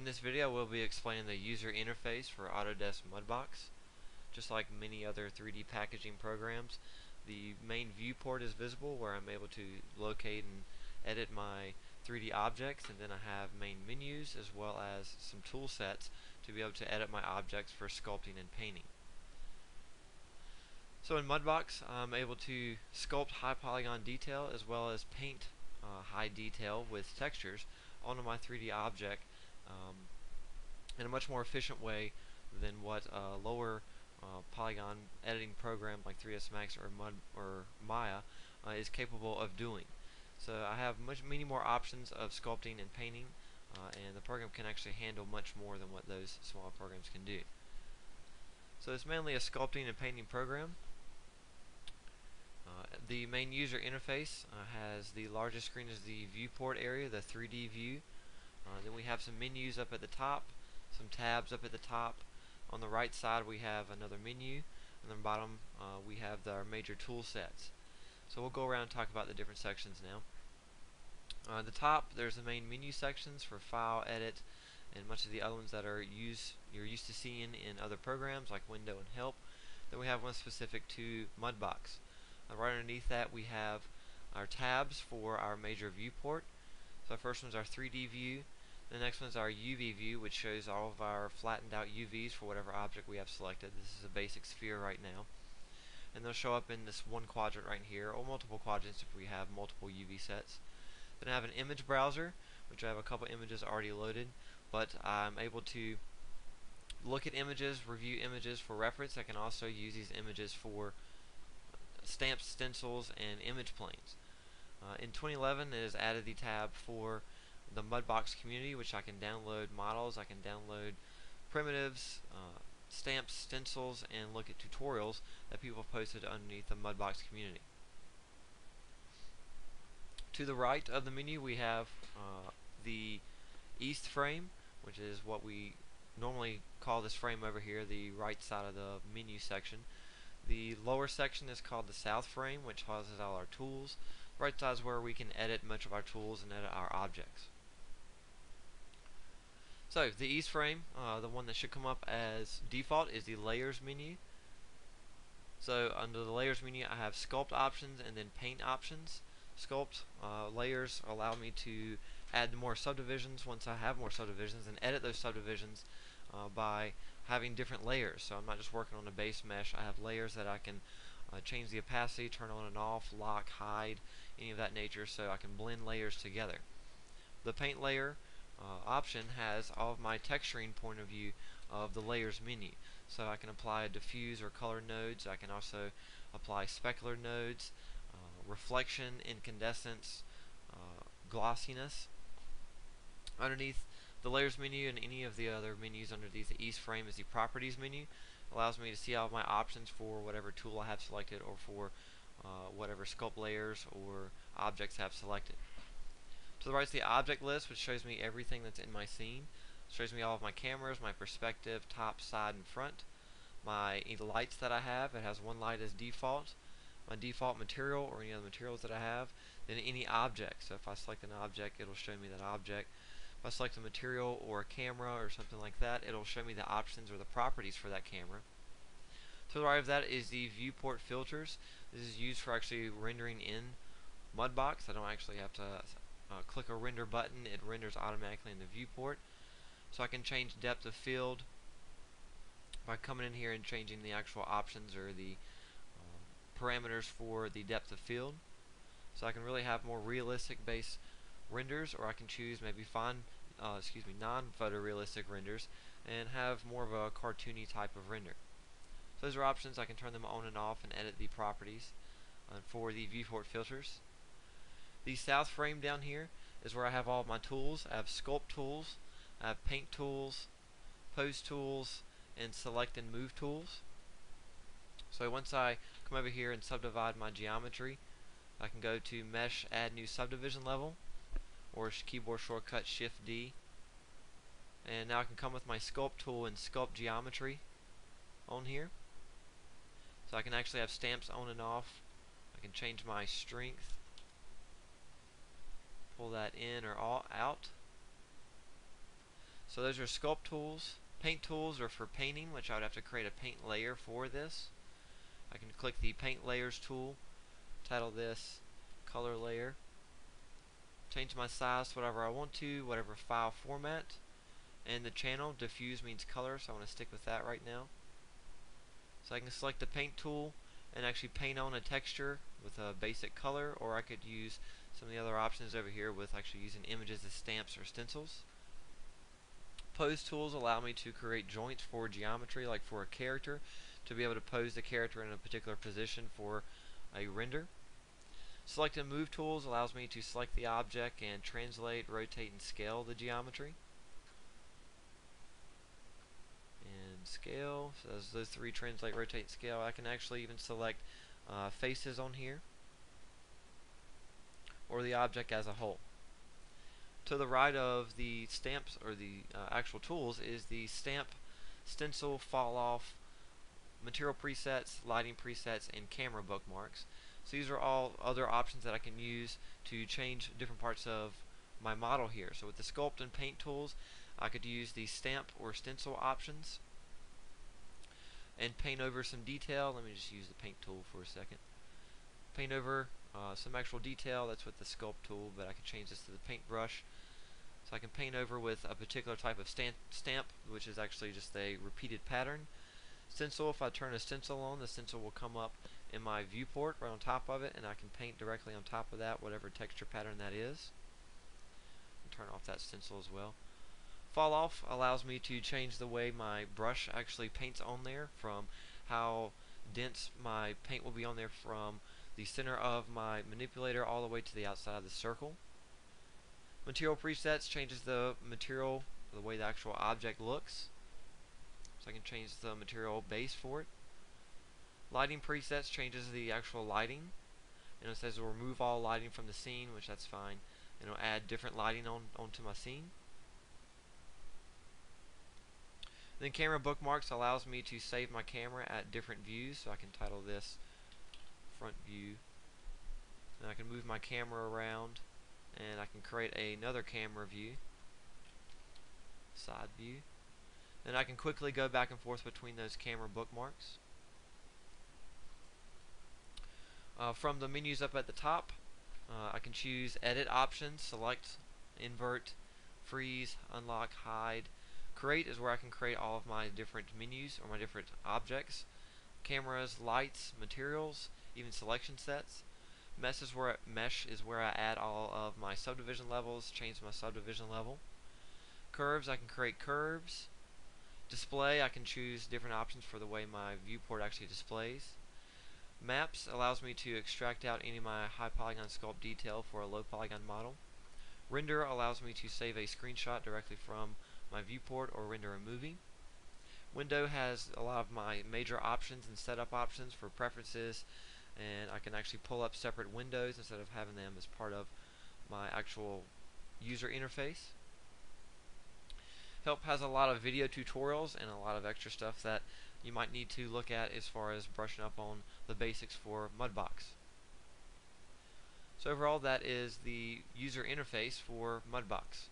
this video, we'll be explaining the user interface for Autodesk Mudbox. Just like many other 3D packaging programs, the main viewport is visible where I'm able to locate and edit my 3D objects, and then I have main menus as well as some tool sets to be able to edit my objects for sculpting and painting. So in Mudbox, I'm able to sculpt high polygon detail as well as paint high detail with textures onto my 3D object in a much more efficient way than what a lower polygon editing program like 3ds Max or Maya is capable of doing. So I have many more options of sculpting and painting, and the program can actually handle much more than what those smaller programs can do. So it's mainly a sculpting and painting program. The main user interface has the largest screen is the viewport area, the 3D view. Then we have some menus up at the top, some tabs up at the top. On the right side we have another menu, and on the bottom we have our major tool sets. So we'll go around and talk about the different sections now. At the top there's the main menu sections for file, edit, and much of the other ones that you're used to seeing in other programs like Window and Help. Then we have one specific to Mudbox. Right underneath that we have our tabs for our major viewport. So the first one's our 3D view. The next one's our UV view, which shows all of our flattened out UVs for whatever object we have selected. This is a basic sphere right now. And they'll show up in this one quadrant right here, or multiple quadrants if we have multiple UV sets. Then I have an image browser, which I have a couple images already loaded, but I'm able to look at images, review images for reference. I can also use these images for stamps, stencils, and image planes. In 2011 it has added the tab for the Mudbox community, which I can download models, I can download primitives, stamps, stencils, and look at tutorials that people have posted underneath the Mudbox community. To the right of the menu we have the east frame, which is what we normally call this frame over here, the right side of the menu section. The lower section is called the south frame, which houses all our tools. The right side is where we can edit much of our tools and edit our objects. So the east frame, the one that should come up as default, is the layers menu. So under the layers menu I have sculpt options and then paint options. Sculpt layers allow me to add more subdivisions once I have more subdivisions, and edit those subdivisions by having different layers. So I'm not just working on a base mesh. I have layers that I can change the opacity, turn on and off, lock, hide, any of that nature, so I can blend layers together. The paint layer option has all of my texturing point of view of the layers menu. So I can apply diffuse or color nodes. I can also apply specular nodes, reflection, incandescence, glossiness. Underneath the layers menu and any of the other menus underneath the east frame is the properties menu. It allows me to see all of my options for whatever tool I have selected, or for whatever sculpt layers or objects I have selected. To the right is the object list, which shows me everything that's in my scene. It shows me all of my cameras, my perspective, top, side, and front. Any lights that I have, it has one light as default. My default material or any other materials that I have. Then any object. So if I select an object, it'll show me that object. If I select a material or a camera or something like that, it'll show me the options or the properties for that camera. To the right of that is the Viewport Filters. This is used for actually rendering in Mudbox. I don't actually have to click a render button. It renders automatically in the viewport. So I can change depth of field by coming in here and changing the actual options or the parameters for the depth of field. So I can really have more realistic base renders, or I can choose maybe non-photorealistic renders and have more of a cartoony type of render. So those are options. I can turn them on and off and edit the properties for the viewport filters. The south frame down here is where I have all of my tools. I have sculpt tools, I have paint tools, pose tools, and select and move tools. So once I come over here and subdivide my geometry, I can go to mesh, add new subdivision level, or keyboard shortcut Shift D, and now I can come with my sculpt tool and sculpt geometry on here. So I can actually have stamps on and off. I can change my strength, pull that in or out. So those are sculpt tools. Paint tools are for painting, which I would have to create a paint layer for this. I can click the paint layers tool, title this color layer, change my size to whatever I want to, whatever file format, and the channel, diffuse means color, so I want to stick with that right now. So I can select the paint tool and actually paint on a texture with a basic color, or I could use some of the other options over here with actually using images as stamps or stencils. Pose tools allow me to create joints for geometry, like for a character, to be able to pose the character in a particular position for a render. Select and move tools allows me to select the object and translate, rotate, and scale the geometry. And scale, so as those three, translate, rotate, scale. I can actually even select faces on here, or the object as a whole. To the right of the stamps, or the actual tools, is the stamp, stencil, fall off, material presets, lighting presets, and camera bookmarks. So these are all other options that I can use to change different parts of my model here. So with the sculpt and paint tools, I could use the stamp or stencil options and paint over some detail. Let me just use the paint tool for a second. Paint over some actual detail. That's with the sculpt tool, but I can change this to the paintbrush. So I can paint over with a particular type of stamp, which is actually just a repeated pattern. Stencil, if I turn a stencil on, the stencil will come up in my viewport right on top of it, and I can paint directly on top of that, whatever texture pattern that is. Turn off that stencil as well. Fall off allows me to change the way my brush actually paints on there, from how dense my paint will be on there from the center of my manipulator all the way to the outside of the circle. Material presets changes the material, the way the actual object looks. So I can change the material base for it. Lighting presets changes the actual lighting. And it says remove all lighting from the scene, which that's fine. And it'll add different lighting onto my scene. Then camera bookmarks allows me to save my camera at different views. So I can title this front view. And I can move my camera around, and I can create another camera view, side view. Then I can quickly go back and forth between those camera bookmarks. From the menus up at the top, I can choose edit options, select, invert, freeze, unlock, hide. Create is where I can create all of my different menus or my different objects. Cameras, lights, materials, even selection sets. Mesh is where I add all of my subdivision levels, change my subdivision level. Curves, I can create curves. Display, I can choose different options for the way my viewport actually displays. Maps allows me to extract out any of my high polygon sculpt detail for a low polygon model. Render allows me to save a screenshot directly from my viewport or render a movie. Window has a lot of my major options and setup options for preferences, and I can actually pull up separate windows instead of having them as part of my actual user interface. Help has a lot of video tutorials and a lot of extra stuff that you might need to look at as far as brushing up on the basics for Mudbox. So overall, that is the user interface for Mudbox.